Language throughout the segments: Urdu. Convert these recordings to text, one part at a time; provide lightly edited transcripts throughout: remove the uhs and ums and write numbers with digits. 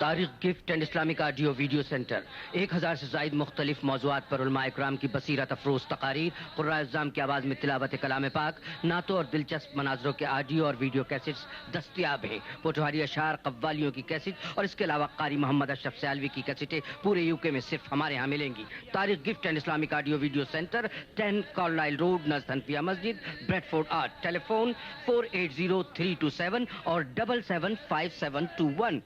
Tariq gift and Islamic audio video centre 1000 سے زائد مختلف موضوعات پر علماء اکرام کی بصیرت افروز تقاریر، قراء اعظام کی آواز میں تلاوت کلام پاک، نعتوں اور دلچسپ مناظروں کے آڈیو اور ویڈیو کیسٹس دستیاب ہیں۔ پوٹوہاری اشعار، قوالیوں کی کیسٹ اور اس کے علاوہ قاری محمد اشرف سیالوی کی کیسٹیں پورے UK میں صرف ہمارے ہاں ملیں گی۔ Tariq gift and Islamic audio video centre 10 Carlisle Road, نزد حنفیہ مسجد، بریڈ فورڈ 8۔ ٹیلیفون 480327 اور 775721۔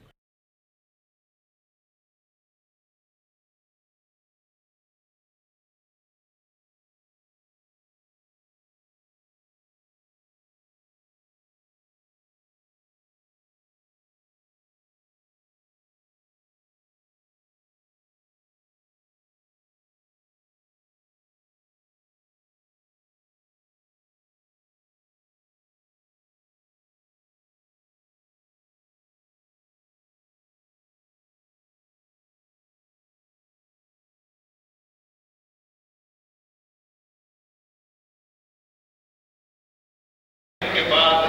کے بعد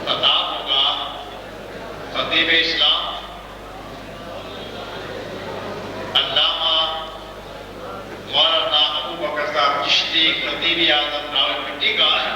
خطاب ہوگا خطیب اسلام علامہ مولانا ابو بکر صاحب چشتی، خطیب اعظم راولپنڈی کا ہے۔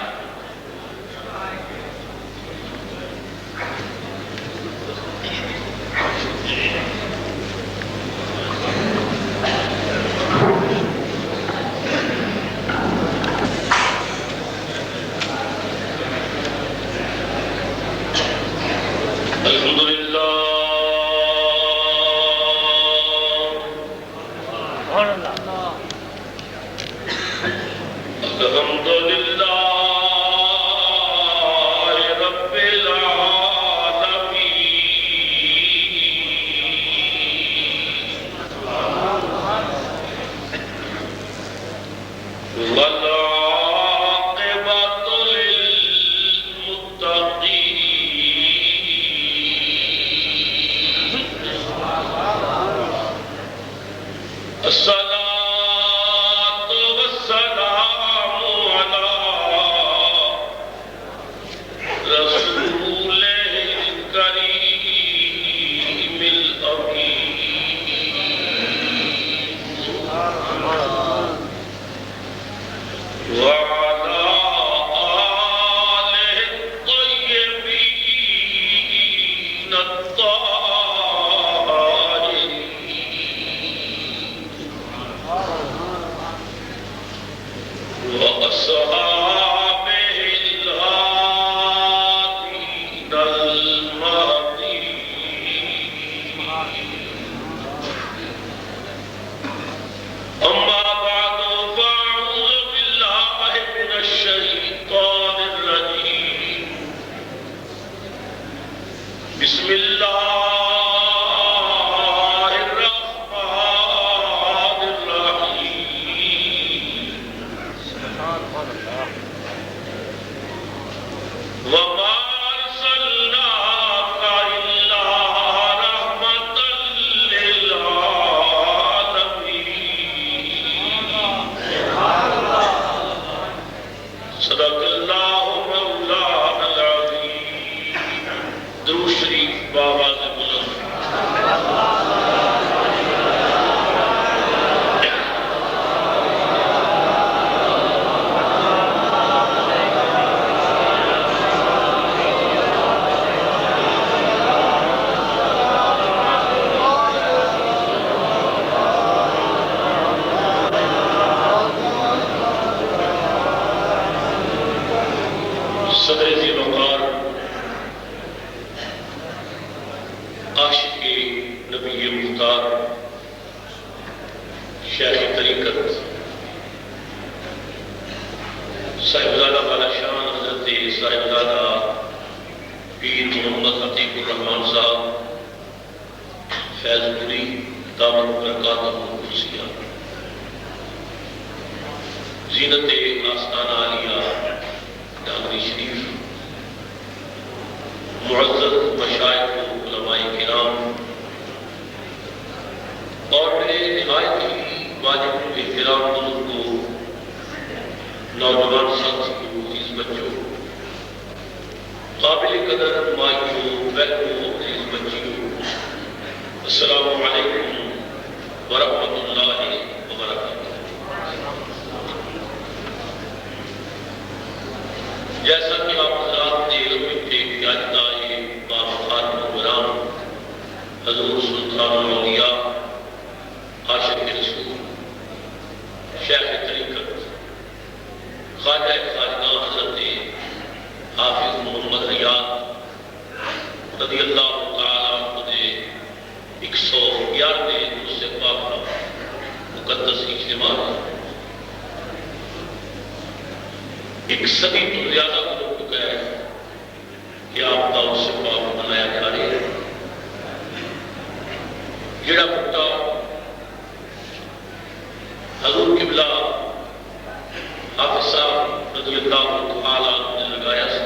السلام علیکم ورحمۃ اللہ وبرکاتہ۔ جیسا کہ آپ حضرات نے علم تھے کہ آج دائی باوقار پروگرام حضور سلطان الاولیاء عاشق رسول شیخ طریقت خواجہ خواجہ حضرت حافظ محمد ریاض رضی اللہ تعالیٰ عنہ نے 111 درس پاک مقدس اجتماع ایک صدی تو زیادہ ہو چکا ہے کہ آپ کا اس سے پاک منایا جا رہا ہے۔ جڑا بٹا حضور قبلہ حافظ صاحب رضی اللہ تعالیٰ عنہ نے لگایا سی،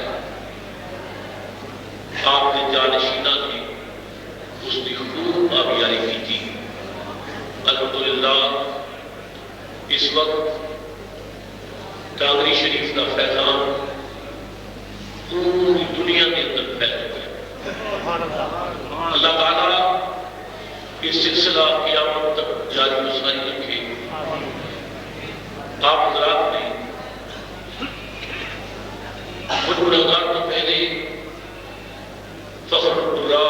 آپ نے جانشینہ کی اس کی خوب آبیاری کی تھی۔ الحمدللہ اس وقت کانگری شریف کا فیضان پوری دنیا کے اندر پھیل چکا ہے۔ اللہ تعالیٰ یہ سلسلہ قیامت تک جاری و ساری رکھے۔ آپ حضرات نے خود گناہگار تو پہلے فخر الدرا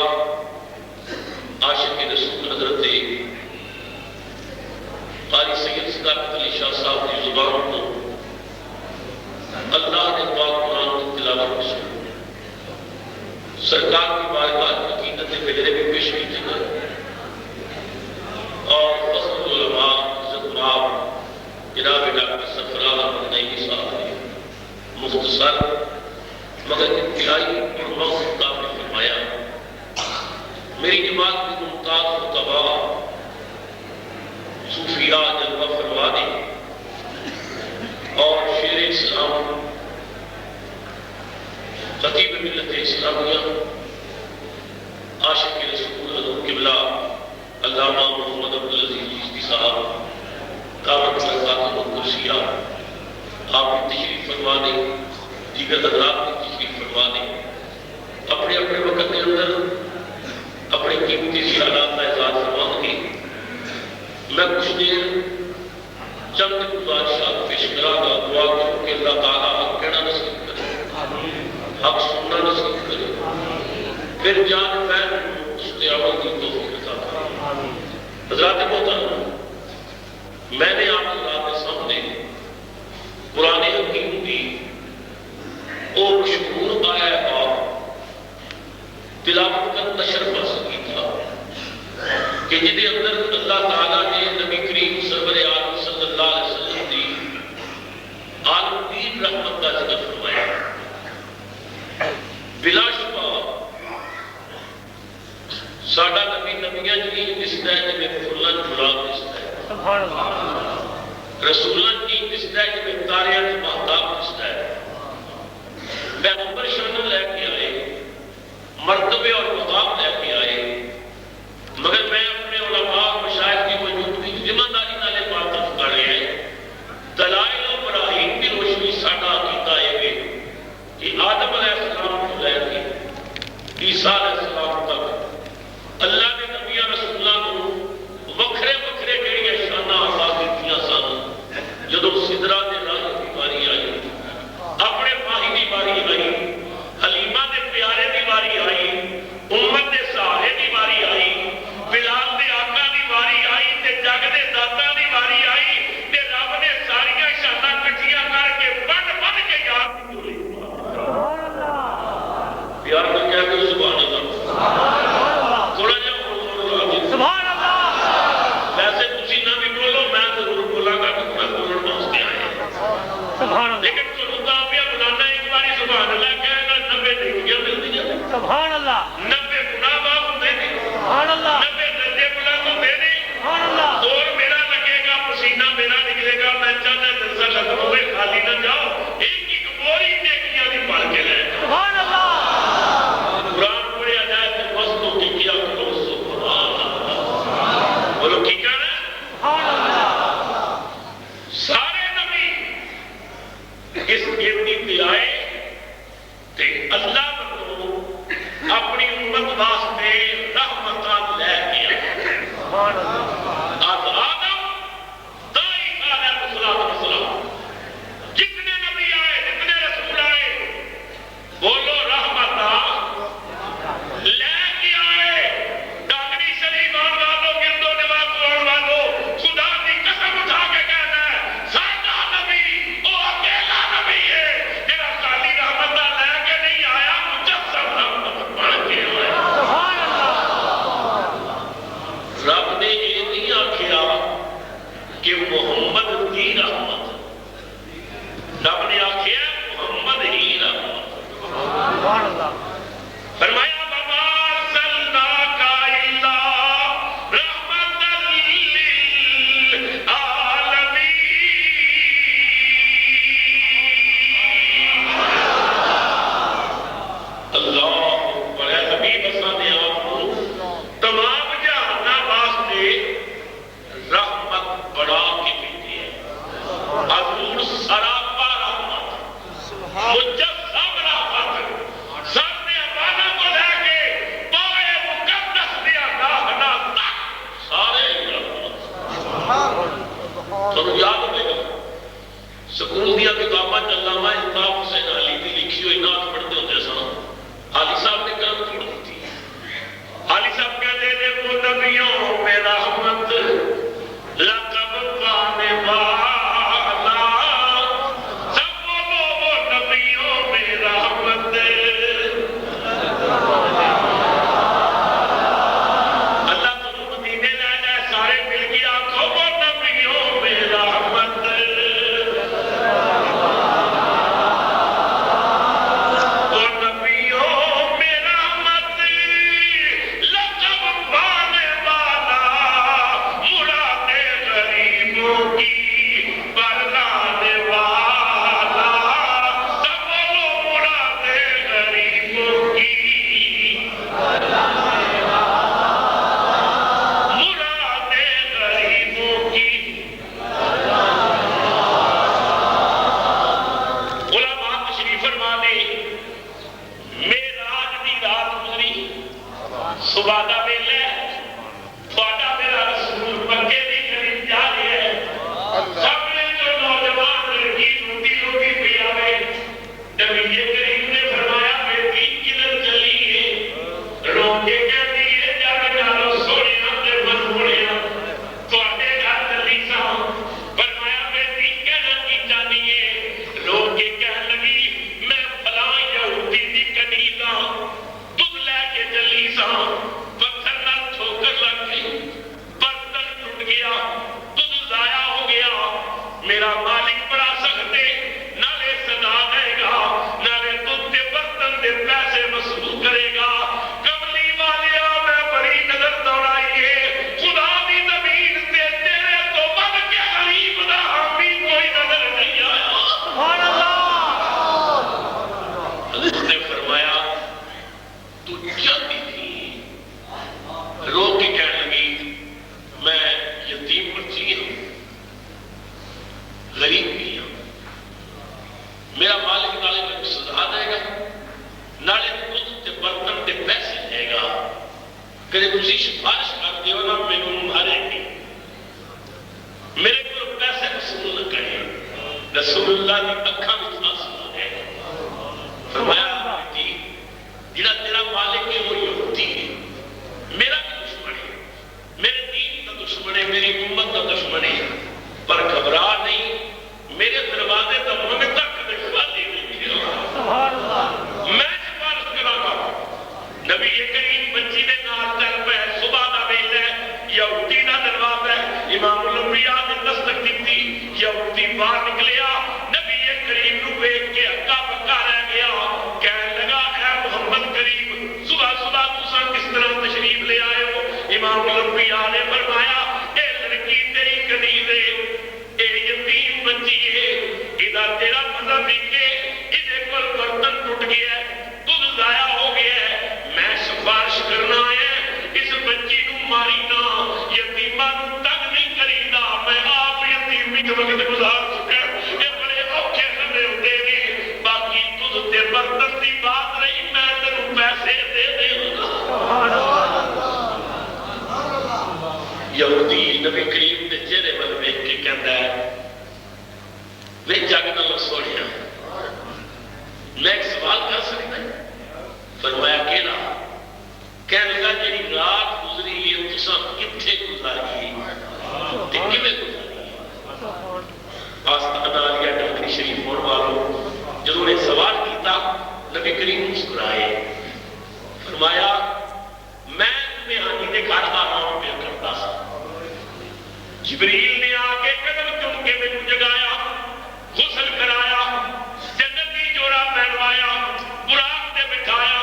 عاشق رسول حضرت قاری سید صداقت علی شاہ صاحب کی زبان کو اللہ نے پاک قرآن کی تلاوت میں سنی۔ سرکار کی بارگاہ عقیدت بجرے بھی پیش کی تھی اور فخر العلماء عزت مآب جناب ڈاکٹر سفرا نعیمی صاحب نے مختصر مگر انتہائی اور وقت کامل فرمایا۔ میری جماعت کی ممتاز خطباء صوفیاء جلوہ فرمانے اور شیر اسلام خطیب ملت اسلامیہ عاشق رسول حضور قبلہ علامہ محمد عبدالعزیز چشتی صاحب قامت خاتم الکرسیہ آپ کی تشریف فرمانے، دیگر حضرات کی تشریف فرمانے، اپنے اپنے وقت کے اندر اپنے قیمتی خیالات کا اظہار فرمائیں گے۔ میں کچھ دیر چند گزارشات پیش کرا گا، دعا کروں کہ اللہ تعالیٰ حق کہنا نصیب کرے، حق سننا نصیب کرے، پھر جان فہم اس نے عمل کی توفیق عطا کرے۔ حضرات محترم، میں نے آپ حضرات کے سامنے قرآن حکیم کی وہ مشہور آیا پاک تلاوت کا نشر حاصل کی تھا کہ جدے اندر اللہ تعالیٰ نے نبی کریم سرور عالم صلی اللہ علیہ وسلم کی عالمگیر رحمت کا ذکر فرمایا۔ بلا شبہ ساڈا نبی نبیاں جی دستا ہے جی پھلاں جھلاں دستا ہے، رسولاں جی دستا ہے جی تاریاں مہتاب دستا ہے۔ پیغمبر شان لے کے آئے، مرتبے اور مقام لے کے آئے، مگر میں اپنے علماء مشائخ کی موجودگی کی ذمہ داری نالے معطف کر رہے ہیں۔ دلائل و براہین کی روشنی ساڈا عقیدہ ہے کہ آدم علیہ السلام کو لے کے عیسیٰ علیہ السلام تک اللہ نے نبیاں رسولاں کو وکھرے وکھرے جڑیاں شاناں عطا کیتیاں سن۔ جدوں سدرا دے راہ دی باری آئی، اپنے ماہی دی باری آئی، حلیمہ دے پیارے دی باری آئی، امت دے سہارے دی باری آئی، بلال دے آقا دی باری آئی، تے جگ دے داتا دی باری آئی، تے رب نے ساریاں شاناں کٹھیاں کر کے بن بن کے یاد دی ہوئی۔ پیار کو کہہ کے سبحان اللہ، تھوڑا جہا سبحان اللہ۔ ویسے تسی نہ بھی بولو، میں ضرور بولاں گا کہ میں بولن واسطے آیا سبحان اللہ، لیکن تھانوں کامیاب بنانا ایک باری سبحان اللہ کہے گا 90 نیکیاں ملتی ہیں سبحان اللہ، 90 گناہ معاف ہوتے ہیں سبحان اللہ، 90 درجے بلند ہوتے ہیں سبحان اللہ۔ دور میرا لگے گا، پسینہ میرا نکلے گا، میں چاہتا جلسہ ختم ہوئے خالی نہ جاؤ، ایک ایک بوری نیکیاں بھی پڑھ کے لے سبحان اللہ۔ قرآن پڑھیا جائے تو مست ہو کے کیا کرو سبحان اللہ، بولو کی کہنا ہے سبحان اللہ۔ سارے نبی اس گرنی پہ آئے تے اللہ کو اپنی امت واسطے رحمتاں لے کے آئے۔ جتنے نبی آئے جتنے رسول آئے بولو رحمت لے کے آئے ڈاکری شریف آن والوں گردو نواز آن والوں خدا کی قسم اٹھا کے کہنا ہے سادہ نبی وہ اکیلا نبی ہے جڑا خالی رحمت لے کے نہیں آیا مجسم رحمت بن کے آیا رب نے یہ نہیں آکھیا کہ محمد کی رحمت رب نے آکھیا محمد ہی رحمت فرمایا وما ارسلناک الا رحمۃ للعالمین اللہ بڑے حبیب اساں نے آپ کو تمام جہاناں واسطے رحمت بڑا کے بھیجی ہے حضور سراپا رحمت مجسم رحمت سب نے ابانا کو لے کے پائے مقدس دیا گاہنا تک سارے رحمت تو یاد ہوئے گا سکون دیا کتابہ علامہ الطاف حسین علی کی لکھی ہوئی نعت پڑھتے ہوتے سن حالی صاحب نے کرم چھوڑ دی تھی حالی صاحب کہتے تھے وہ نبیوں میں رحمت لقب پانے والا سب بولو وہ نبیوں میں رحمت اللہ تمہیں مدینے لے جائے سارے مل کے آنکھوں وہ نبیوں میں رحمت وہ نبیوں میں رحمت لقب پانے والا مرادے غریبوں کی برلانے والا سب بولو مرادے غریبوں کی مرادے غریبوں کی علماء تشریف فرما دے معراج دی رات گزری صبح دا ویلا ہے تھوڑا میرا رسول مکے دی قریب جا رہے ہیں سامنے جو نوجوان لڑکی روٹی روٹی پی آوے نبی کریم نے فرمایا بیٹی کدھر چلی ہے رو کے کہتی ہے جب جانو سونے تے منوڑے تھوڑے گھر چلی سا فرمایا بیٹی کہنا کی جانی ہے رو کے کہنے لگی میں فلاں یہودی دی کنیزاں دودھ لے کے چلی سا پتھر نہ ٹھوکر لگ گئی برتن ٹوٹ گیا دودھ ضائع ہو گیا میرا مالک بڑا سخت ہے نالے سزا دے گا نالے دودھ کے برتن دے پیسے وصول کرے گا کملی والیا میں بڑی نظر دوڑائیے خدا دی زمین سے تیرے تو بد کے غریب دا حامی کوئی نظر نہیں آیا سبحان اللہ اس نے فرمایا تو جاتی تھی رو کے کہنے لگی میں یتیم بچی ہوں غریب بھی ہوں میرا مالک نالے میں سزا دے گا نالے دودھ تے برتن تے پیسے دے گا کدے تسی سفارش کر دیو نا مینوں مارے گی میرے کو پیسے وصول نہ کرے رسول اللہ کی اکھاں وچ آنسو آ گئے فرمایا بیٹی جڑا تیرا مالک ہے وہ یہودی ہے میرا بھی دشمن ہے میرے دین کا دشمن ہے میری امت کا دشمن ہے پر گھبرا نہیں میرے دروازے تو من تک دشواری نہیں میں سفارش کراں گا نبی کریم بچی دے نال چل پے صبح دا ویلا ہے یہودی دا دروازہ ہے امام الانبیاء نے دستک دتی یہودی باہر نکلیا نبی کریم نو ویکھ کے ہکا بکا رہ گیا کہنے لگا اے محمد کریم صبح صبح تساں کس طرح تشریف لے آئے ہو امام الانبیاء نے فرمایا اے لڑکی تیری کنیز ہے اے یتیم بچی ہے ادا تیرا مطلب ہے کہ ادھے کول برتن ٹوٹ گیا ہے دودھ ضائع ہو گیا ہے میں سفارش کرنا ہے اس بچی نو ماری نہ یتیماں نو تنگ نہیں کریدا میں آپ یتیمی کے وقت گزار چکا یہ بڑے اوکھے سمے ہوتے نے باقی دودھ تے برتن دی بات رہی میں تینوں پیسے دے دے نبی کریم مسکرائے، فرمایا میں میانی نے گھر آرام پہ کرتا سا، جبریل نے آ کے قدم چوم کے مینوں جگایا، غسل کرایا، جنتی جوڑا پہنوایا، براق تے بٹھایا،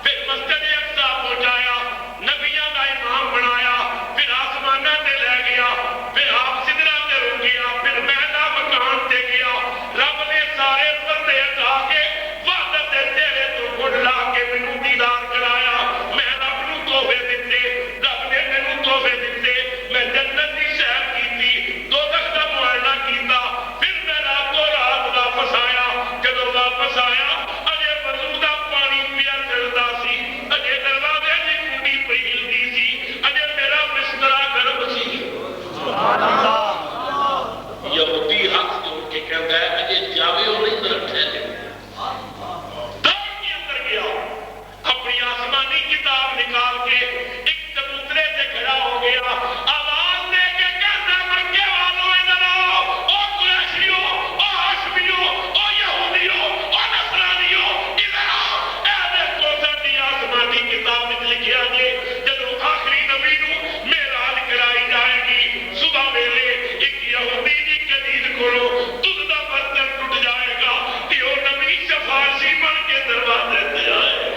پھر مسجد اقصی پہنچایا، نبیاں دا امام بنایا، پھر آسماناں تے لے گیا، پھر آپ سدرا تے رک گیا، پھر مہلا مکان تے گیا، رب نے سارے پردے ہٹا کے وحدت دے چہرے تو گھڑ لا کے مینوں دیدار کرایا، میں رب نوں تحفے دتے، رب نے مینوں تحفے دتے، میں جنت دی سیر کیتی، دوزخ دا معائنہ کیتا، پھر میں راتوں رات واپس آیا، جدوں واپس آیا اجے وضو دا پانی پیا چلدا سی، اجے دروازے دی کنڈی پئی ہلدی سی، اجے میرا بستر گرم سی۔ سبحان اللہ۔ یہودی ہاتھ جوڑ کے کہتا ہے اجے جاوے ہو نہیں ذرا ٹھہرے، دور کے اندر گیا، اپنی آسمانی کتاب نکال کے ایک چبوترے سے کھڑا ہو گیا، آواز دے کے کہتا مکے والوں ادھر آؤ، او قریشیوں، او ہاشمیوں، او یہودیوں، او نصرانیوں ادھر آؤ، اے دیکھو ساری آسمانی کتاب وچ لکھیا جے جدوں آخری نبی نوں معراج کرائی جائے گی، صبح ویلے ایک یہودی دی کنید کھولو دودھ دا برتن ٹوٹ جائے گا تے او نبی شفاعی بن کے دروازے تے آئے گا۔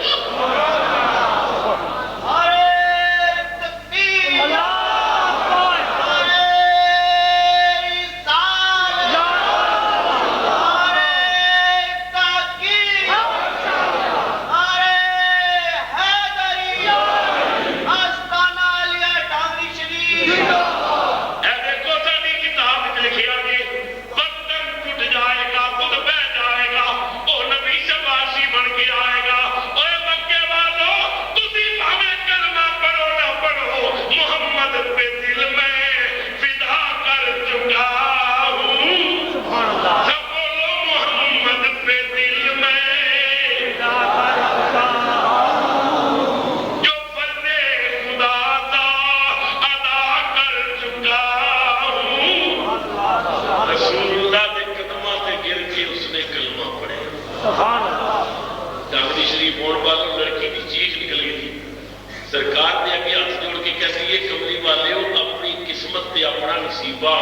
سرکار نے اگے ہاتھ جوڑ کے کہتی ہے کملی والے ہو اپنی قسمت تے اپنا نصیبہ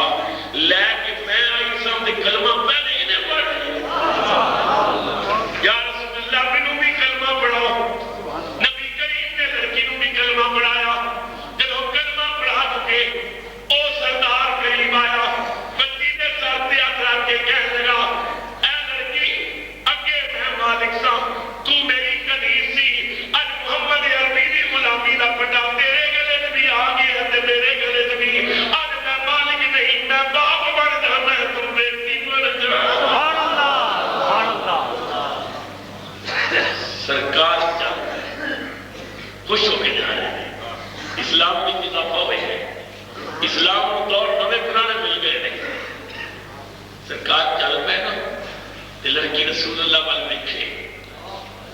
لے کے میں آئی سام دے کلمہ پہلے انہیں پڑھ یا رسول اللہ مینوں بھی کلمہ پڑھاؤ، نبی کریم نے لڑکی نوں بھی کلمہ پڑھایا، جب وہ کلمہ پڑھا چکے او سردار قریب آیا، بچی نے سر تے ہاتھ رکھ کے کہنے لگا اے لڑکی اگے میں مالک سا تو میری کنیز سی، اج محمد عربی دی غلامی دا پٹا تیرے گلے وچ بھی آ گیا تے میرے گلے وچ بھی، اج میں مالک نہیں میں باپ بن جانا ہے تم بیٹی بن جا۔ سبحان اللہ سبحان اللہ۔ سرکار خوش ہو کے جا رہے ہیں، اسلام میں اضافہ ہوئے ہیں، اسلام کو دور نوے پرانے مل گئے ہیں، سرکار چل پہ نا تے لڑکی رسول اللہ والے دیکھے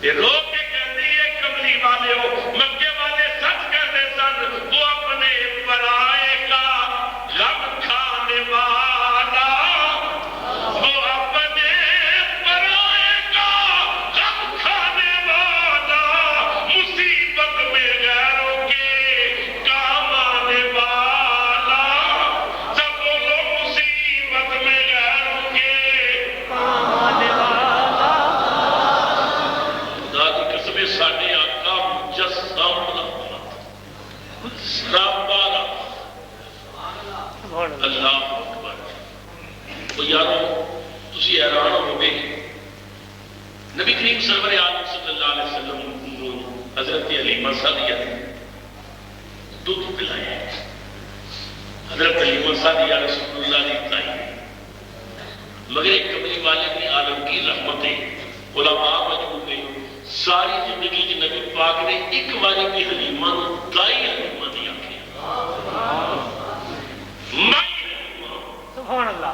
تے رو کے کہتی ہے کملی والے ہو مکے والے سچ کہتے سن وہ اپنے پرائے کا غم کھانے والا، وہ اپنے پرائے کا غم کھانے والا، مصیبت میں غیروں کے کام آنے والا، سب بولو مصیبت میں غیروں کے کام آنے والا۔ خدا کی قسم ساڈے آقا مجسم سراپا اللہ اکبر۔ تو یارو تسی حیران ہو گے نبی کریم سرور عالم صلی اللہ علیہ وسلم حضرت حلیمہ سعدیہ دودھ پلایا، حضرت حلیمہ سعدیہ رسول اللہ نے تائی، مگر ایک کملی والے نے عالم کی رحمتیں علماء موجود ہیں، ساری زندگی کی نبی پاک نے ایک باری بھی حلیمہ دائی حلیمہ نہیں آکھیا، مائی حلیمہ۔ سبحان اللہ۔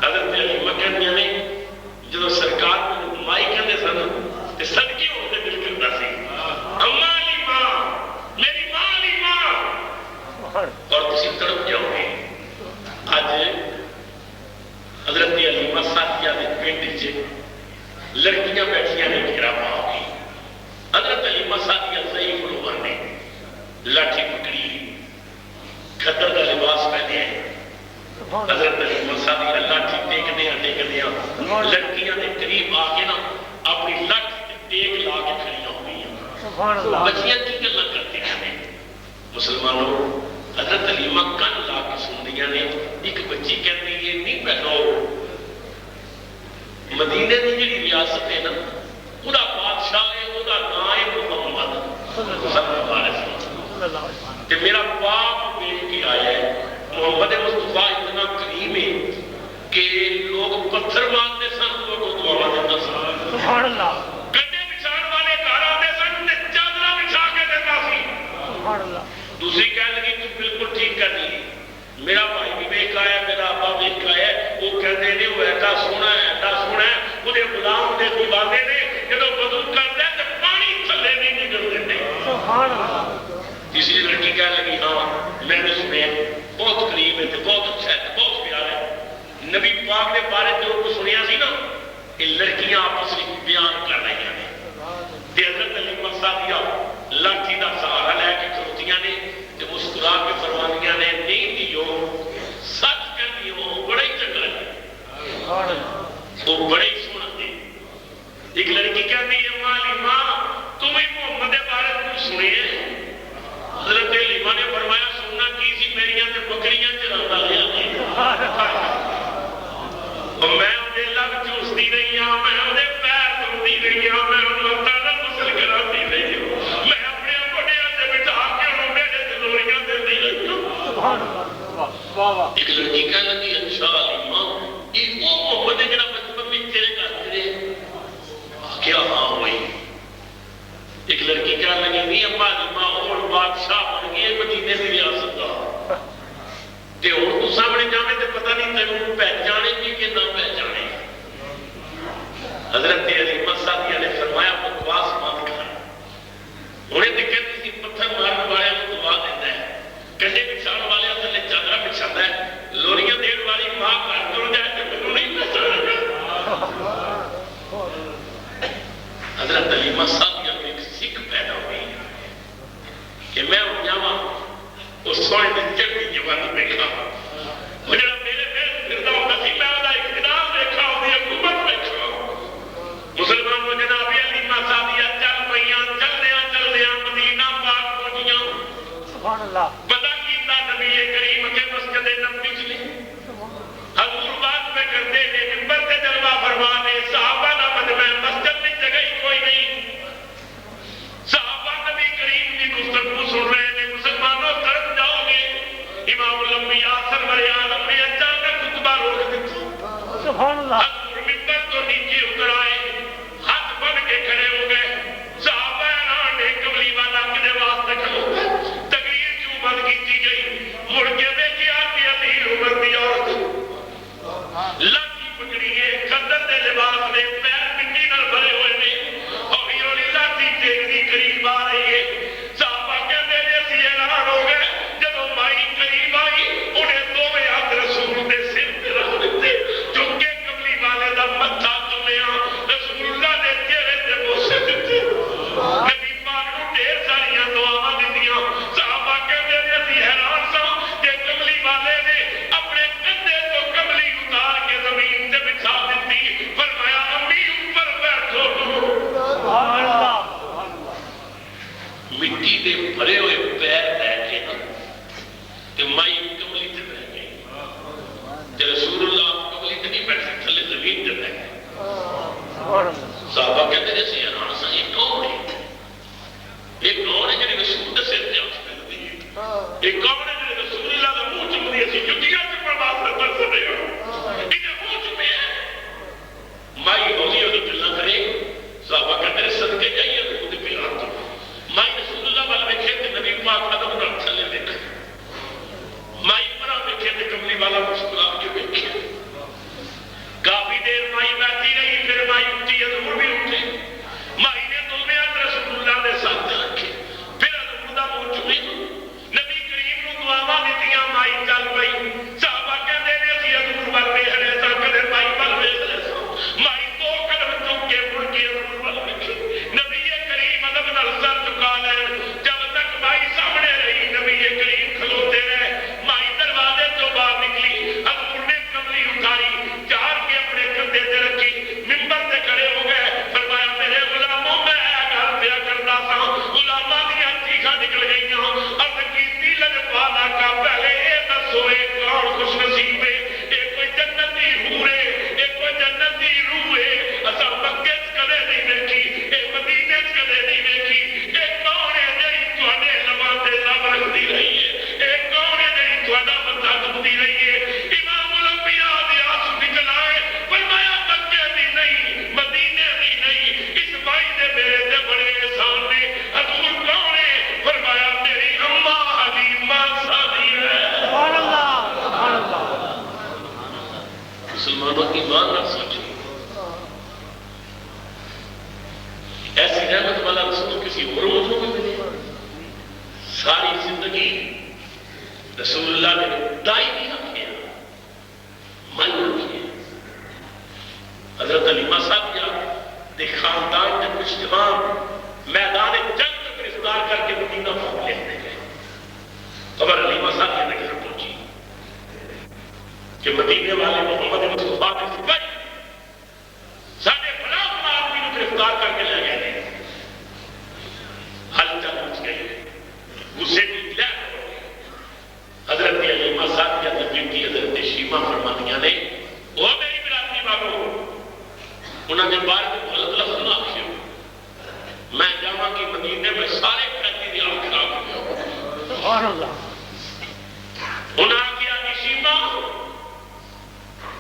حضرت حلیمہ کہتے ہیں جب سرکار میں مائی کہتے سن تے صدقے ہوتے دل کرتا سی، اماں حلیمہ میری ماں حلیمہ، اور تسی تڑپ جاؤ گے۔ آج حضرت حلیمہ سعدیہ دے پنڈ وچ لڑکیاں بیٹھیاں نے گھیرا پا گئی، حضرت علی مسا دی اللہ کی ٹیکدیاں لڑکیاں دے قریب آ کے نا اپنی لٹ ٹیک لا کے کھڑیاں ہو گئی. بچیاں کی گلا کرتے ہیں مسلمانوں. حضرت علیمہ کن لا کے سندیاں نے. ایک بچی کہتی ہے نہیں بہنو مدینے کی جڑی ریاست ہے نا وہ بادشاہ ہے وہ نام ہے محمد صلی اللہ علیہ وسلم کہ میرا باپ دیکھ کے آیا ہے. محمد مصطفیٰ اتنا کریم ہے کہ لوگ پتھر مارتے سن تو وہ دعا دیتا سن. سبحان اللہ. گدے بچھانے والے گھر آتے سن تے چادر بچھا کے دیتا سی. سبحان اللہ. دوسری کہنے لگی تو بالکل ٹھیک کر دی. میرا بھائی بھی ویک آیا میرا ابا ویک آیا. وہ کہتے ہیں وہ ایڈا سونا ہے ایڈا سونا ہے. وہ غلام دے دیوانے نے جب وضو کرتا ہے تو پانی تھلے نہیں نکلتے تھے. سبحان اللہ. تیسری لڑکی کہنے لگی ہاں میں نے سنے بہت قریب ہے بہت اچھا ہے بہت پیارا ہے. نبی پاک کے بارے جو کچھ سنیا سی نا یہ لڑکیاں آپس میں بیان کر رہی ہیں. حضرت علیمہ سعدیہ لاٹھی کا سہارا لے کے کھڑوتیاں نے مسکرا کے فرمانیاں نے نہیں دیو سچ کہنی ہو بڑا ہی چنگا ہے وہ بڑے ہی سونا تھے. ایک لڑکی کہتی ہے ماں علیمہ تم ہی محمد کے بارے کچھ سنی ہے. حضرت علیمہ نے فرمایا سننا کی سی میریاں تے بکریاں چرانا لیا میں انہیں لگ چوستی رہی ہوں میں انہیں پیر دھوتی رہی ہوں میں انہیں تعالیٰ غسل کراتی رہی ہوں میں اپنے بڑیاں سے بٹھا کے انہوں میرے دلوریاں دیتی رہی ہوں. ایک لڑکی کہنے لگی اچھا علیمہ یہ وہ محمد ہے جڑا بچپن میں تیرے گھر تیرے کیا ہاں ہوئی. ایک لڑکی کہنے لگی نہیں اما علیمہ اور بادشاہ بن گئی مدینے کی ریاست کا تے اور تو سامنے جانے تے پتہ نہیں تینوں پہچانے کی کہ نہ پہچانے. حضرت علیمہ سعدیہ نے فرمایا بکواس مت کر. انہیں تو کہتی تھی پتھر مارنے والے کو دعا دیتا ہے کنڈے بچھانے والے تھلے چادر بچھاتا ہے لوریاں دین والی ماں گھر تر جائے تو مینوں نہیں پہچانے گا. حضرت علیمہ سعدیہ کو ایک سکھ پیدا ہوئی کہ میں ہوں جاواں اس سونے نے چڑھتی جوانی دیکھا وہ جڑا میرے پیر پھردا ہوندا سی میں ਉਹਦਾ اقتدار دیکھا ਉਹਦੀ حکومت دیکھا. مسلمانوں جناب علیمہ سعدیہ چل پئیاں چلدیاں مدینہ پاک پہنچیاں. سبحان اللہ. پتہ کیتا نبی کریم کے مسجد نبوی چ نے حضور بات پہ کرتے ہیں منبر تے جلوہ فرما دے صحابہ نہ مجمع مسجد میں جگہ ہی کوئی نہیں. صحابہ نبی کریم کی گفتگو سن رہے ہیں. مسلمانوں طرف جاؤ گے امام الانبیاء سرور عالم نے اچانک خطبہ روک دیتا. سبحان اللہ. حضور منبر تو نیچے اتر آئے ہاتھ بن کے کھڑے ہو گئے. صحابہ حیران نے کملی والا کدے واسطے کھلوتا تقریر کیوں بند کی گئی. مڑ کے دیکھا کہ امیر عمر دی عورت لاٹھی پکڑی ہے خدر دے لباس میں پیر مٹی نال بھرے ہوئے نے ہولی ہولی لاٹھی ٹیکتی قریب آ رہی ہے. صحابہ کہتے ہیں اسی حیران ہو گئے جب مائی قریب آئی انہیں دونوں ہاتھ رسول دے سر پہ رکھ دیتے چونکہ کملی والے دا متھا چومیا رسول اللہ نے چہرے تے بوسے دیتے. نبی پاک نوں ڈھیر ساریاں دعاواں دتیاں. صحابہ کہتے ہیں اسی حیران سا کہ کملی والے نے اپنے کندھے تو کملی اتار کے زمین تے بچھا دیتی. فرمایا امی اوپر بیٹھو. سبحان اللہ. مٹی دے بھرے ہوئے پیر لے کے تے مائی کملی تے بیٹھ گئی تے رسول اللہ کملی تے نہیں بیٹھے تھلے زمین تے بیٹھ گئے. صحابہ کہتے ہیں اسی حیران سا یہ کون ہے یہ کون ہے جڑی رسول دے سر تے ہاتھ پھیردی ہے. یہ کون ہے جڑی رسول اللہ دا منہ چومدی اسی جُتیاں چومن واسطے ترسدے ہاں. یہ منہ چومے مائی ہولی ہولی گلاں کرے. صحابہ کہتے ہیں صدقے جائیے تو خود پہ ہاتھ مائی رسول اللہ والا ویکھے تے نبی پاک ادب نال تھلے ویکھے. مائی پرا ویکھے تے کملی والا مسکرا کے ویکھے. کافی دیر مائی بیٹھی رہی پھر مائی اٹھی حضور بھی اٹھے. مائی نے دونوں ہاتھ رسول اللہ دے ساتھ رکھے پھر حضور دا منہ چومے. نبی کریم نوں مسلمانوں ایمان نہ سوچیں، ایسی رحمت والا رسول کسی اور موضوع میں ملے؟ ساری زندگی رسول اللہ نے دائی نہیں رکھے، من رکھے۔ حضرت علیمہ صاحب کیا دے خاندان کے کچھ جوان میدان جنگ میں گرفتار کر کے مدینہ پہنچ لیتے گئے۔ خبر علیمہ صاحب کے گھر پہنچی کہ مدینے والے محمد مصطفیٰ کے سپاہی ساڑھے فلاں آدمی کو گرفتار کر کے لے گئے، ہلچل مچ گئی، غصے کی لہر ہو گئی۔ حضرت علیمہ صاحب کی بیٹی حضرت شیمہ فرمانیاں نے وہ میری برادری والوں انہوں نے بار کو غلط لفظ نہ آخیا، میں جاواں کی مدینے میں سارے قیدی دی آنکھ خراب ہو گیا۔ سبحان اللہ۔ انہوں نے کیا شیمہ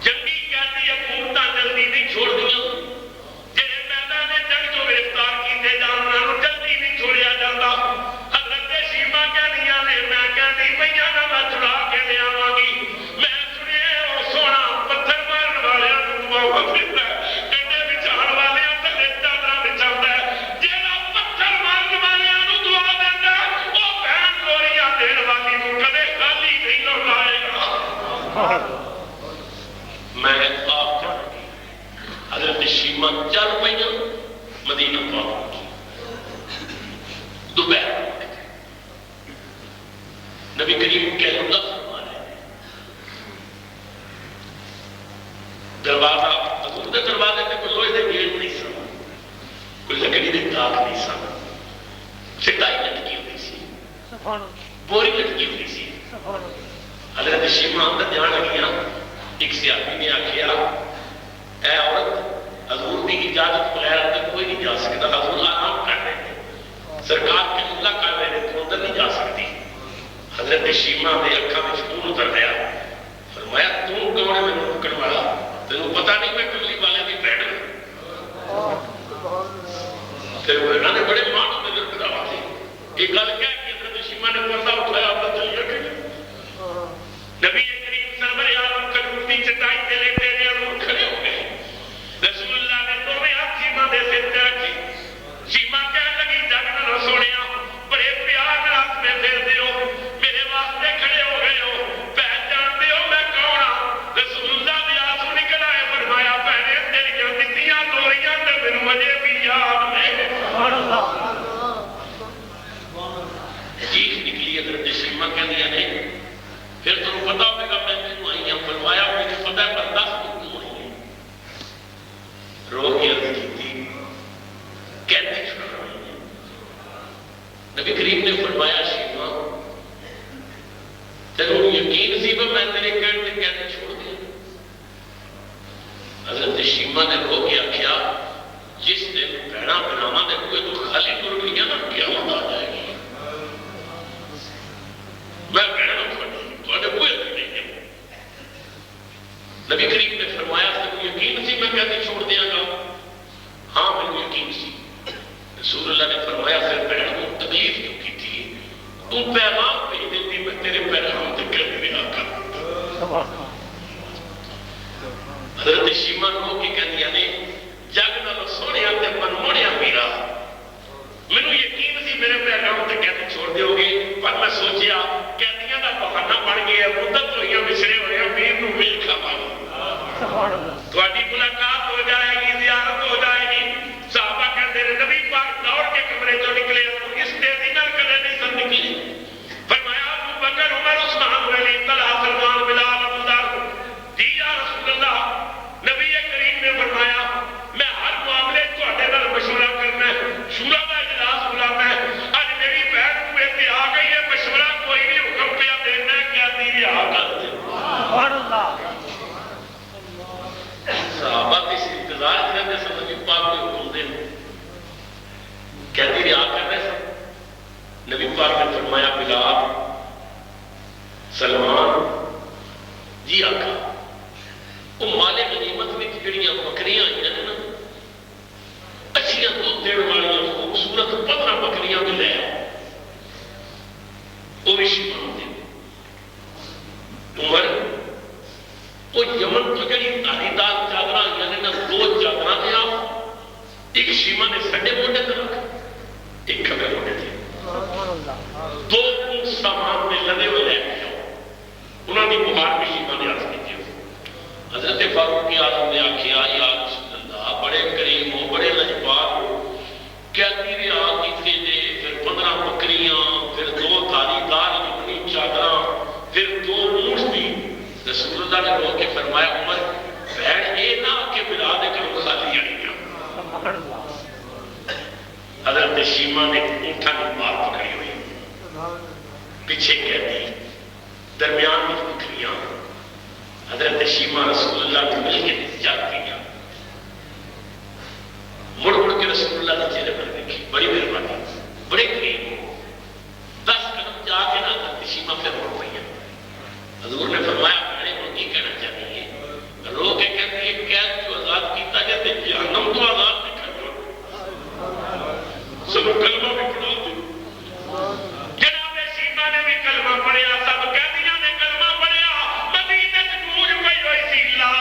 جنگی قیدی حکومتاں جلدی نہیں چھوڑ دیا، جنہیں میدان جنگ جو گرفتار کیتے جاننا جلدی نہیں چھوڑیا جاتا۔ حضرت شیمہ کہنیاں نے میں کہنی پئیاں نہ میں چھڑا کے لے آواں گی، میں سنے او سونا پتھر مارن والے دعا پھردا ہے، کنڈے بچھان والے تھلے چادراں بچھاوندا ہے، جیڑا پتھر مارن والے نوں دعا دیندا او بہن گوریاں دین والی نوں کدے خالی نہیں لوٹائے گا۔ میں آپ جانگی حضرت شیمہ چل پئیاں مدینہ پاک دوپہر نبی کریم کے اللہ فرمانے دروازہ حضور دے دروازے میں کوئی لوہے دے گیٹ نہیں سن، کوئی لکڑی دے داغ نہیں سن، چٹائی لٹکی ہوئی سی، بوری لٹکی ہوئی سی۔ حضرت شیمہ اندر جان لگیاں، ایک سیاحی نے آکھیا اے عورت حضور کی اجازت بغیر اندر کوئی نہیں جا سکتا، حضور آرام کر رہے ہیں، سرکار کے اللہ کر رہے ہیں، تو اندر نہیں جا سکتی۔ حضرت شیمہ نے اکھا میں خون اتر گیا، فرمایا تم کون ہے میں روکن والا؟ تینوں پتہ نہیں میں کملی والے کی بہن ہوں؟ پھر وہ انہوں نے بڑے مان میں درد کرا دی، یہ گل کہہ کہ حضرت شیمہ نے پردہ اٹھایا اور چلیا کہ نبی کریم سرور عالم کھجور کی چٹائی پہ لیٹے ہوئے حضور کھڑے ہو گئے۔ رسول اللہ نے دونوں ہاتھ شیمہ دے سر پہ رکھی، شیمہ کہنے لگی جگ نہ سونیا بڑے پیار نال ہاتھ میں پھیر دیو، میرے واسطے کھڑے ہو گئے ہو، پہچان دیو میں کون ہاں؟ رسول اللہ نے آنسو نکل آئے، فرمایا بہنے تیریاں دتیاں گوریاں تے مینوں اجے بھی یاد نے۔ سبحان اللہ۔ چیخ نکلی حضرت شیمہ کہندیاں نے پھر تمہیں پتا ہوگا میں کیوں آئی ہوں؟ فرمایا مجھے پتا ہے پر دس کیوں آئی ہیں؟ رو کے عرض کی تھی کہتے چھوڑ رہی ہیں۔ نبی کریم نے فرمایا شیمہ تینوں یقین سی میں تیرے کہتے کہتے چھوڑ دیا؟ حضرت شیمہ نے رو کے آکھیا جس دن بہنا بنانا دے کوئی تو خالی ٹر گئی نا قیامت آ جائے گی، میں بہنا نبی کریم نے فرمایا تمہیں یقین سی میں کہتے چھوڑ دیا گا؟ ہاں مجھے یقین سی۔ رسول اللہ نے فرمایا پھر بہن کو تکلیف کیوں کی تھی؟ تم پیغام بھیج دیتی میں تیرے پیغام سے کر بھی نہ کر۔ حضرت شیمہ کو کی کہنیاں نے جگ نہ سونیا تے من موڑیا میرا، مینوں یقین سی میرے پیغام سے کہتے چھوڑ دیو گے، پر میں سوچیا کہنیاں دا بہانہ بن گیا، مدت ہوئی بچھڑے ہوئے امیر نو مل کھاواں تھوڑی ملاقات ہو جائے گی، زیارت ہو جائے گی۔ صحابہ کہتے ہیں نبی پاک دوڑ کے کمرے چوں نکلے، اس تیزی نال کدے نہیں سن نکلے۔ فرمایا ابو بکر عمر عثمان علی طلحہ سلمان بلال ابو ذر، جی یا رسول اللہ، نبی کریم نے فرمایا میں ہر معاملے تہاڈے نال مشورہ کرنا ہے، شورا دا اجلاس بلانا ہے، اج میری بہن کو اتنے آ گئی ہے، مشورہ کوئی نہیں، حکم پیا دینا ہے کہ آدھی آ کر دے۔ سبحان اللہ۔ صحابہ اس انتظار کرتے سن نبی پاک کو حکم دے، کہتی رہا کر رہے سن۔ نبی پاک نے فرمایا بلال سلمان جی آقا وہ مال غنیمت میں جڑیاں بکریاں آئی ہیں نا اچھیاں دودھ دین والیاں خوبصورت 15 بکریاں بھی لے آؤ، وہ بھی شیمہ دے۔ عمر وہ یمن تو جڑی داری دار چادر یعنی نا 2 چادر دیا ایک شیما نے سڈے موڈے تے رکھ ایک کھبے موڈے تے 2 اونٹ سامان میں لدے ہوئے لے کے انہوں نے بخار بھی شیما نے عرض کی حضرت فاروق اعظم نے آخیا یا رسول اللہ بڑے کریم ہو بڑے لجپال ہو کیا تیرے آگ کیتے دے پھر 15 بکریاں پھر 2 داری دار یمنی چادر پھر 2 اونٹ بھی رسول اللہ نے رو کے فرمایا عمر بہن یہ نہ کہ بلا دے کرو خالی آئیاں حضرت شیما نے اونٹا کی مار پکڑی ہوئی پیچھے کہتی درمیان میں بکریاں حضرت شیما رسول اللہ کو مل کے جاتی ہیں مڑ مڑ کے رسول اللہ نے چہرے پر دیکھی بڑی مہربانی بڑے قریب ہو 10 قدم جا کے نہ حضرت شیما پھر مڑ پئی ہے حضور نے فرمایا بڑے کو کی کہنا چاہیے رو کے کہتے ہیں قید جو آزاد کیتا گیا تے جہنم تو آزاد نہیں کرنا سب کلمہ بھی پڑھا دو جناب شیما نے بھی کلمہ پڑھیا سب قیدیاں نے کلمہ پڑھیا مدینہ سے گونج پئی ہوئی سی لا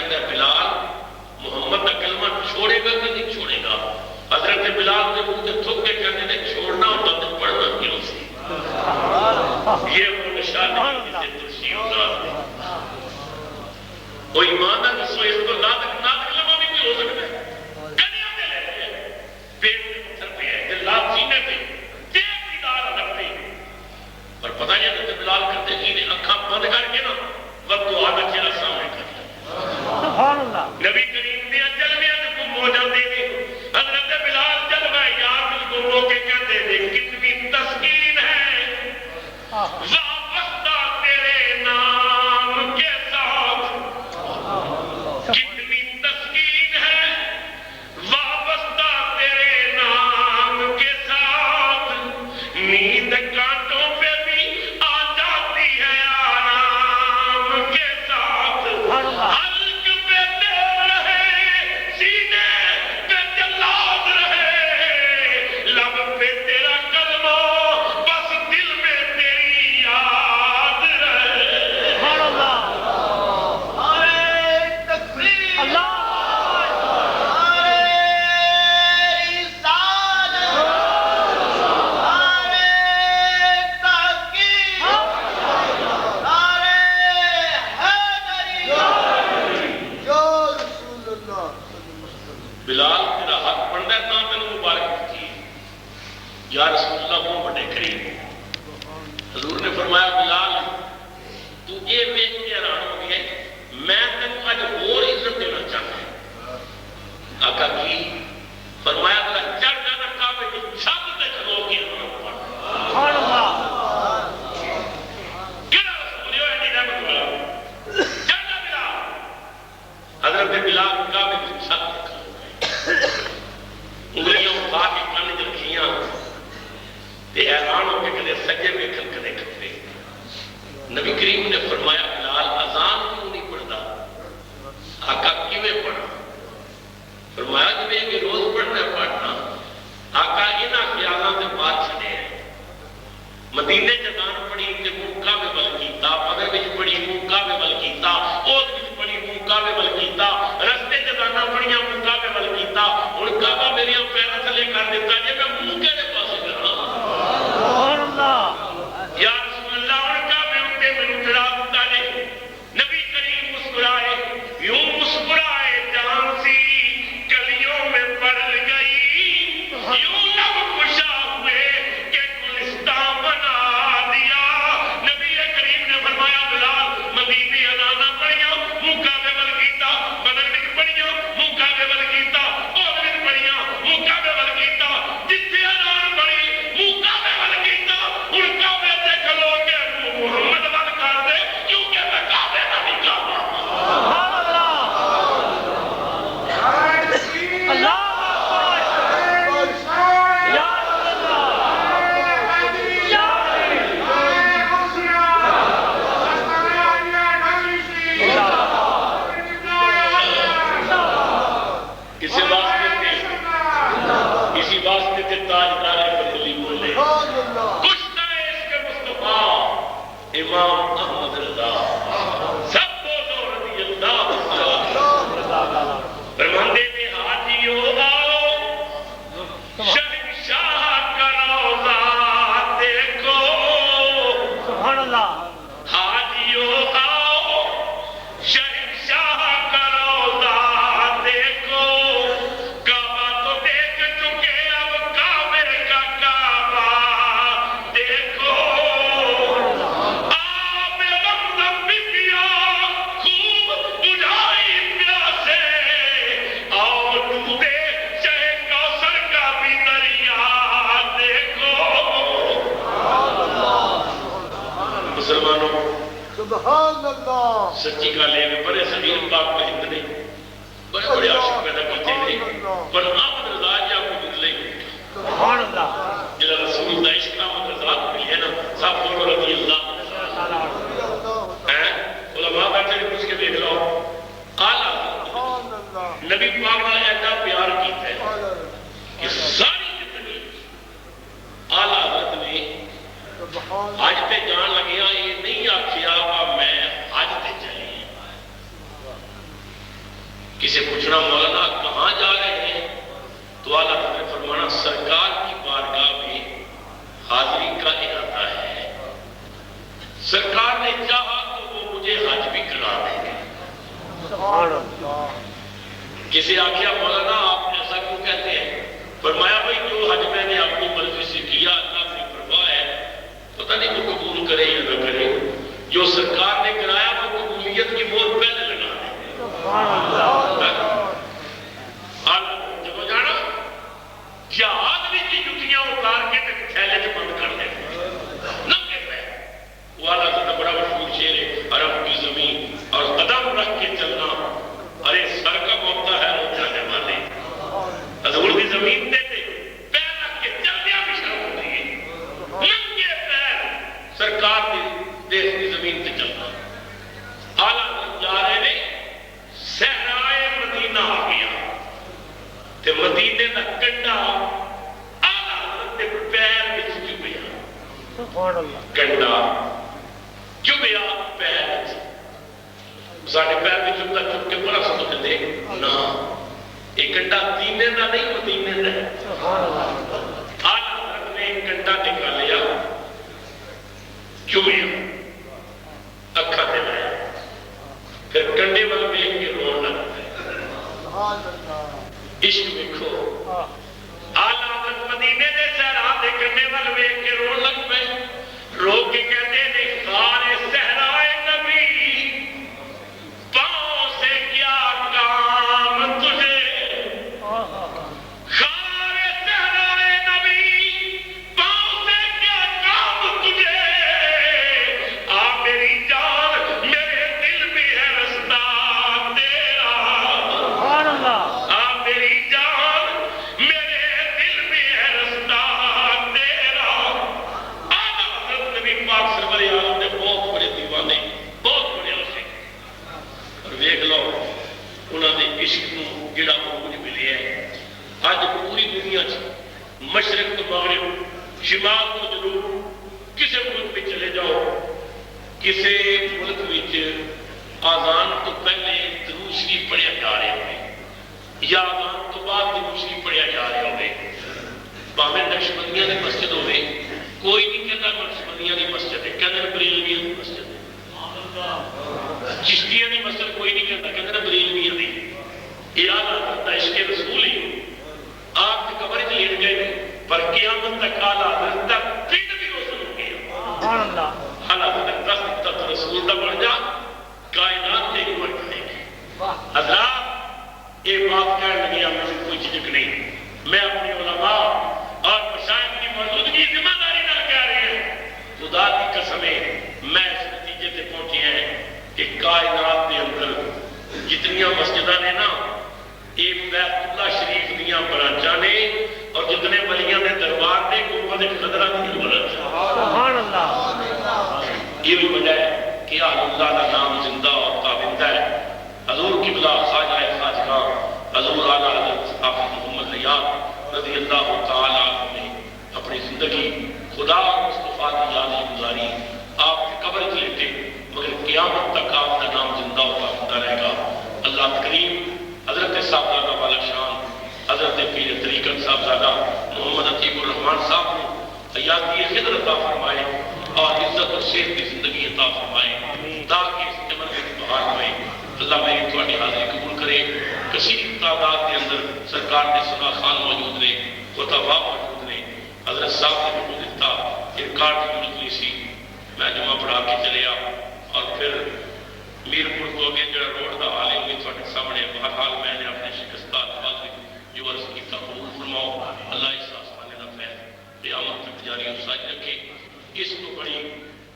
کہتا ہے بلال محمد کا کلمہ چھوڑے گا کہ نہیں چھوڑے گا؟ حضرت بلال کے منہ سے تھوک کے کہتے ہیں چھوڑنا ہوتا تو پڑھنا کیوں سی؟ یہ وہ نشانی ہے جسے ترسی اتار دے. وہ ایماندار جس میں اس کو نادک لمحہ بھی ہو سکتا ہے. کنیا میں لیتے ہیں پیٹ میں پتھر پہ ہے دلال سینے پہ تیز کی دار رکھتے ہیں اور پتہ نہیں حضرت بلال کرتے کہ انہیں اکھاں بند کر کے نا وقت دعا کا چہرہ سامنے کر دیا. نبی کریم نے جلوے کو موجہ دے دے. حضرت بلال جلوہ یار کو رو کے کہتے ہیں کتنی تسکین ہے وابستہ تیرے نام کے ساتھ. کتنی تسکین ہے وابستہ تیرے نام کے ساتھ. نیند کانٹوں پہ بھی آ جاتی ہے آرام کے ساتھ. حلق پہ تیر رہے سینے پہ جلاد رہے لب پہ تیرا کلمہ بس دل میں تیری یاد رہے. بلال تیرا حق بنتا ہے تاں تینوں مبارک کی یا رسول اللہ کو بڑے کریم. حضور نے فرمایا بلال تو یہ ویکھ کے حیران ہو گیا میں تینوں اج اور عزت دینا چاہتا ہوں. آقا کی فرمایا ذرا چڑھ جانا کعبے کی چھت تے کھلو کے سبحان اللہ کیا رسول ہے ایڈی رحمت والا چڑھ جا بلال. حضرت بلال کعبے کی چھت تے انگلیاں اٹھا کے کان وچ رکھیاں تے حیران ہو کے کدے سجے ویکھن کدے کھبے. نبی کریم نے فرمایا بلال اذان کیوں نہیں پڑھتا؟ آقا کیویں پڑھا؟ فرمایا کہ روز پڑھنا پڑھنا. آقا انہاں خیالاں تے مار چھڈے مدینے چ اذان پڑھی تے منہ کعبے ول کیتا مگر وچ پڑھی منہ کعبے ول کیتا اوت وچ پڑھی منہ کعبے ول کیتا رستے چ اذان پڑھیاں منہ کعبے ول کیتا. ہن کعبہ میری پیراں تھلے کر دیتا جے میں منہ کہڑے پاسے کراں؟ سبحان اللہ یا رسول اللہ ہن کعبے اُتے مینوں چڑھا دیتا جے. نبی کریم مسکرائے یوں مسکرائے جان سی کلیوں میں پڑ گئی یوں لب کشا ہوئے کہ گلستان بنا دیا. نبی کریم نے فرمایا بلال مدینے اذاناں پڑھیاں منہ کعبے ول کیتا بدل وچ پڑھیاں منہ کعبے ول کیتا اور وچ پڑھیاں منہ کعبے ول کیتا. جتھے اذان پڑھی منہ کعبے ول کیتا. ہن کعبے تے کھلو کے محمد ول کر دے کیونکہ میں کعبے دا نہیں کعبہ. سبحان اللہ اللہ اسی واسطے کے تاجدار بدلی بولے کشتہ عشق مصطفیٰ امام احمد رضا سب بولو رضی اللہ عنہ. فرماندے میں حاجیو آؤ شہنشاہ کا روضہ دیکھو. سبحان اللہ حاجیو آؤ شہنشاہ کا روضہ دیکھو. کعبہ تو دیکھ چکے اب کعبے کا کعبہ دیکھو. آب زمزم بھی پیا خوب بجھائی پیاسے اور ڈوبے شہ کوثر کا بھی دریا دیکھو. مسلمانوں سبحان اللہ سچی گل ہے کہ بڑے سبیر پاک مہند نے بڑے بڑے عاشق پیدا کیتے ہیں پر احمد رضا جا کو بدلے. سبحان اللہ جلا رسول اللہ عشق احمد رضا کو ملی ہے نا سب بولو رضی اللہ علماء بیٹھے نے پوچھ کے دیکھ لو اعلیٰ نبی پاک نے ایسا پیار کیتا ہے کہ ساری زندگی اعلیٰ حضرت نے حج تے جان لگیا یہ نہیں آکھیا میں حج تے چلی کسی پوچھنا مولانا کہاں جا رہے ہیں؟ تو اعلیٰ حضرت نے فرمانا سرکار کی بارگاہ میں حاضری کا ارادہ ہے، سرکار نے چاہا تو وہ مجھے حج بھی کرا دیں گے۔ سبحان اللہ۔ کسی آخیا مولانا آپ ایسا کیوں کہتے ہیں؟ فرمایا بھائی جو حج میں نے اپنی مرضی سے کیا اللہ کی پرواہ ہے، پتہ نہیں وہ قبول کرے یا نہ کرے، جو سرکار نے کرایا وہ قبولیت کی مہر پہلے لگا دے۔ سبحان اللہ۔ جب جانا کیا آدمی کی جتیاں اتار کے تھیلے سے بند کر دیں ننگے پیر۔ وہ اعلیٰ حضرت بڑا مشہور شعر ہے، عرب کی زمین اور قدم رکھ کے چلنا، ارے سر کا موقع ہے وہ جانے والے۔ حضور کی زمین دے دے پیر رکھ کے چلنے بھی شرم ہوتی ہے، ننگے پیر سرکار کی دیش کی زمین پہ چلنا۔ اعلیٰ حضرت جا رہے نے، صحرائے مدینہ آ گیا تے مدینے دا کنڈا اعلیٰ حضرت دے پیر وچ چبھیا۔ سبحان اللہ۔ کنڈا چبھیا پیر وچ، ساڈے پیر وچ چبھتا چب کے بڑا سمجھ دے نا، یہ کنڈا دینے دا نہیں مدینے دا ہے۔ سبحان اللہ۔ اعلیٰ حضرت نے کنڈا نکالیا، چبھیا، اکھا تے لایا، پھر کنڈے وال ویکھ کے رون لگ پے۔ سبحان اللہ۔ عشق ویکھو، اعلیٰ حضرت مدینے دے صحرا دے کنڈے وال ویکھ کے رون لگ پے، رو کے کہتے نے خارے صحرائے نبی، پاؤں سے کیا کام تجھے، خارے صحرائے نبی، پاؤں سے کیا کام تجھے، آ میری جان میرے دل میں ہے رستہ تیرا، سبحان اللہ۔ میری جان میرے دل میں ہے رستہ تیرا۔ اعلیٰ حضرت نبی پاک سرور عالم نے بہت بڑے دیوانے، بہت بڑے عاشق، اور ویکھ لو انہوں نے عشق کو جڑا عروج ملے ہے۔ اج پوری دنیا مشرق تو مغرب، شمال تو جنوب، کسی ملک میں چلے جاؤ، کسی ملک میں آزان تو پہلے درود شریف پڑھیا جا رہے ہوئے یا آزان تو بعد درود شریف پڑھیا جا رہے ہوئے، بھاویں نقشبندیاں دی مسجد ہوئے، کوئی نہیں کہتا نقشبندیاں دی مسجد ہے، کہتے بریلویاں دی مسجد ہے، چشتیاں دی مسجد کوئی نہیں کہتا، کہتے بریلویاں دی۔ یہ اعلیٰ حضرت عشق رسول ہی آپ کی قبر چ لیٹ گئے، پر قیامت تک اعلیٰ حضرت کا پنڈ بھی روشن ہو گیا۔ سبحان اللہ۔ اعلیٰ حضرت دس تک رسول دا بن جا، کائنات تے ایک بن جائے گی۔ حضرات یہ بات کہنے لگی مجھے کوئی جھجک نہیں، میں اپنی علماء اور مشائخ کی موجودگی ذمہ داری نہ کہہ رہی ہوں، خدا کی قسم ہے میں اس نتیجے سے پہنچے ہیں کہ کائنات کے اندر جتنیاں مسجداں نے نا، یہ بیت اللہ شریف دیاں برانچاں نے، اور جتنے ولیاں دے دربار نے گنبد خضرا دی برانچاں۔ سبحان اللہ۔ یہ بھی وجہ ہے کہ اہل اللہ کا نام زندہ اور تابندہ ہے۔ حضور قبلہ خواجہ خواجگاں حضور اعلیٰ حضرت حافظ محمد لیاقت رضی اللہ تعالیٰ عنہ نے اپنی زندگی خدا اور مصطفیٰ کی یاد میں گزاری۔ آپ کی قبر سے لیتے مگر قیامت تک آپ کا نام زندہ اور تابندہ رہے گا۔ اللہ کریم حضرت صاحبزادہ والا شان حضرت پیر طریقت صاحبزادہ محمد عتیق الرحمان صاحب کو حیاتی خضر عطا فرمائے اور عزت اور صحت کی زندگی عطا فرمائے تاکہ اس عمر میں بہار ہوئے۔ اللہ میری تھوڑی حاضری قبول کرے۔ کثیر تعداد کے اندر سرکار نے سنا خان موجود نے، خطبہ موجود نے، حضرت صاحب نے بھی دیتا ایک کارڈ کی ضرورت نہیں سی، میں جمعہ پڑھا کے چلے آ اور پھر میرپور تو اگے جڑا روڈ دا عالم بھی تھوڑے سامنے بہرحال میں نے اپنے شکستہ حاضری جو عرض کی قبول فرماؤ۔ اللہ اس آسمانے دا فیض قیامت تک جاری اور ساج رکھے۔ اس کو بڑی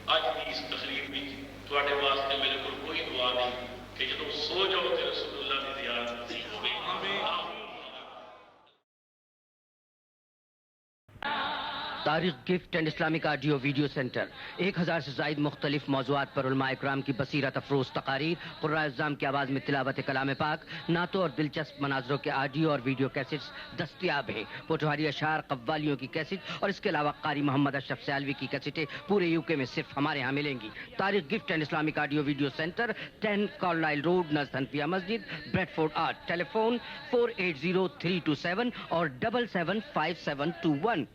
اج کی اس تقریر میں تھوڑے واسطے میرے کو کوئی دعا نہیں کہ جدو سو جاؤ تے رسول اللہ کی زیارت نصیب ہوئے۔ تاریخ gift and Islamic audio video centre 1000 سے زائد مختلف موضوعات پر علماء اکرام کی بصیرت افروز تقاریر، قراء اعظام کی آواز میں تلاوت کلام پاک، نعتوں اور دلچسپ مناظروں کے آڈیو اور ویڈیو کیسٹس دستیاب ہیں۔ پوٹوہاری اشعار، قوالیوں کی کیسٹ اور اس کے علاوہ قاری محمد اشرف سیالوی کی کیسٹیں پورے یو کے میں صرف ہمارے ہاں ملیں گی۔ Tariq gift and Islamic audio video centre 10 Carlisle Road, نزد حنفیہ مسجد، بریڈ فورڈ آرٹ۔ ٹیلی فون 480327 اور 775721۔